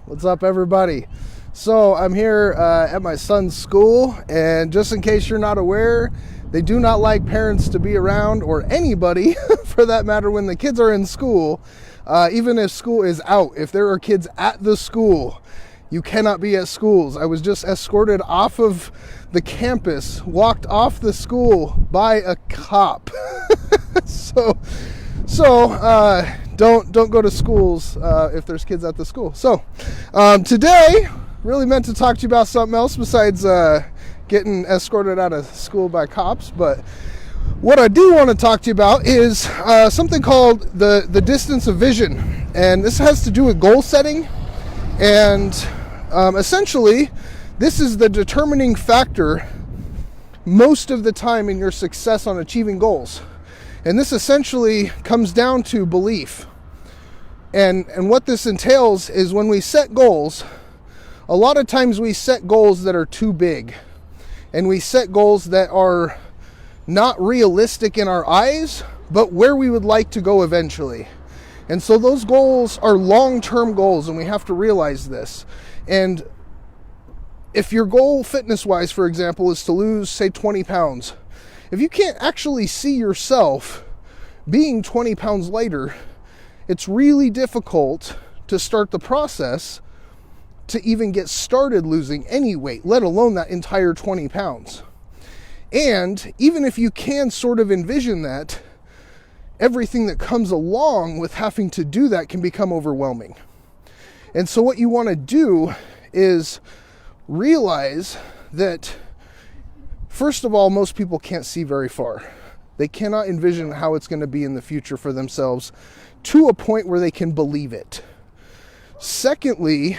What's up, everybody? So I'm here at my son's school, and just in case you're not aware, they do not like parents to be around, or anybody for that matter, when the kids are in school. Even if school is out, if there are kids at the school, you cannot be at schools. I was just escorted off of the campus, walked off the school by a cop. So don't go to schools if there's kids at the school. So today, really meant to talk to you about something else besides getting escorted out of school by cops. But what I do want to talk to you about is something called the distance of vision. And this has to do with goal setting. And essentially, this is the determining factor most of the time in your success on achieving goals. And this essentially comes down to belief. And what this entails is when we set goals, a lot of times we set goals that are too big. And we set goals that are not realistic in our eyes, but where we would like to go eventually. And so those goals are long-term goals, and we have to realize this. And if your goal fitness-wise, for example, is to lose, say, 20 pounds, if you can't actually see yourself being 20 pounds lighter, it's really difficult to start the process to even get started losing any weight, let alone that entire 20 pounds. And even if you can sort of envision that, everything that comes along with having to do that can become overwhelming. And so what you want to do is realize that, first of all, most people can't see very far. They cannot envision how it's going to be in the future for themselves to a point where they can believe it. Secondly,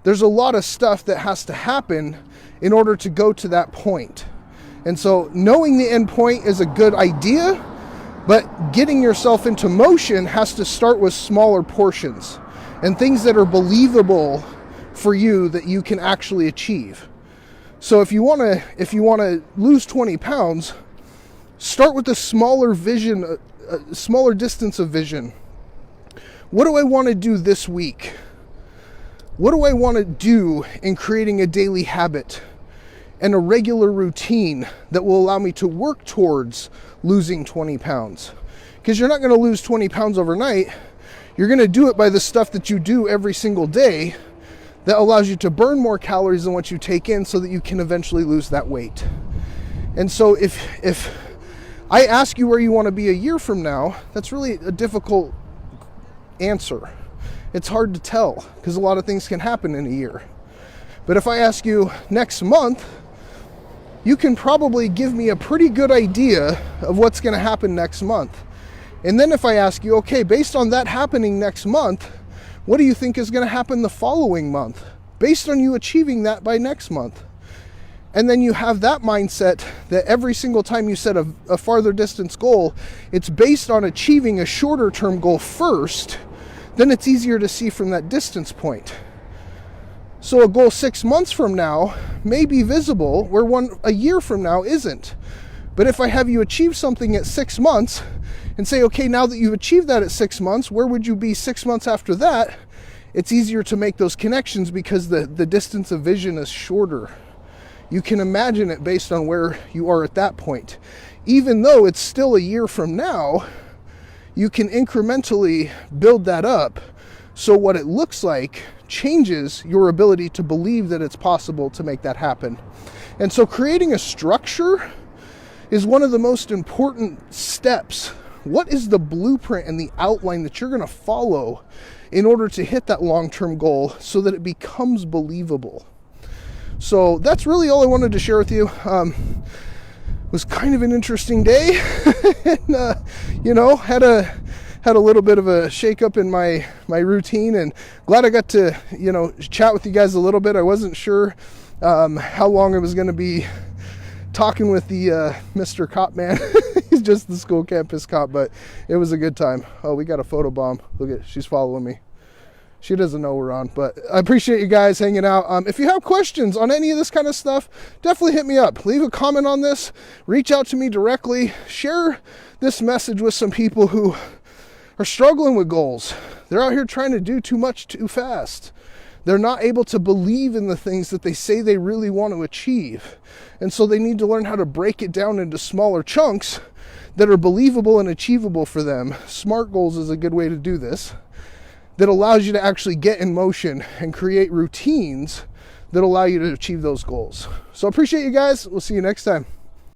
there's a lot of stuff that has to happen in order to go to that point. And so knowing the end point is a good idea, but getting yourself into motion has to start with smaller portions and things that are believable for you that you can actually achieve. So if you want to lose 20 pounds, start with a smaller vision, a smaller distance of vision. What do I want to do this week? What do I want to do in creating a daily habit and a regular routine that will allow me to work towards losing 20 pounds? Because you're not going to lose 20 pounds overnight. You're going to do it by the stuff that you do every single day that allows you to burn more calories than what you take in so that you can eventually lose that weight. And so if I ask you where you want to be a year from now, that's really a difficult answer. It's hard to tell because a lot of things can happen in a year. But if I ask you next month, you can probably give me a pretty good idea of what's going to happen next month. And then if I ask you, okay, based on that happening next month, what do you think is going to happen the following month? Based on you achieving that by next month. And then you have that mindset that every single time you set a farther distance goal, it's based on achieving a shorter term goal first, then it's easier to see from that distance point. So a goal 6 months from now may be visible where one a year from now isn't. But if I have you achieve something at 6 months and say, okay, now that you've achieved that at 6 months, where would you be 6 months after that? It's easier to make those connections because the distance of vision is shorter. You can imagine it based on where you are at that point. Even though it's still a year from now, you can incrementally build that up so what it looks like changes your ability to believe that it's possible to make that happen. And so creating a structure is one of the most important steps. What is the blueprint and the outline that you're going to follow in order to hit that long-term goal so that it becomes believable? So that's really all I wanted to share with you. It was kind of an interesting day. And, had a little bit of a shake-up in my routine, and glad I got to, chat with you guys a little bit. I wasn't sure how long I was going to be talking with the Mr. Cop man. He's just the school campus cop, but it was a good time. Oh, we got a photo bomb. Look at, she's following me. She doesn't know we're on, but I appreciate you guys hanging out. If you have questions on any of this kind of stuff, definitely hit me up. Leave a comment on this. Reach out to me directly. Share this message with some people who are struggling with goals. They're out here trying to do too much too fast. They're not able to believe in the things that they say they really want to achieve. And so they need to learn how to break it down into smaller chunks that are believable and achievable for them. SMART goals is a good way to do this, that allows you to actually get in motion and create routines that allow you to achieve those goals. So I appreciate you guys. We'll see you next time.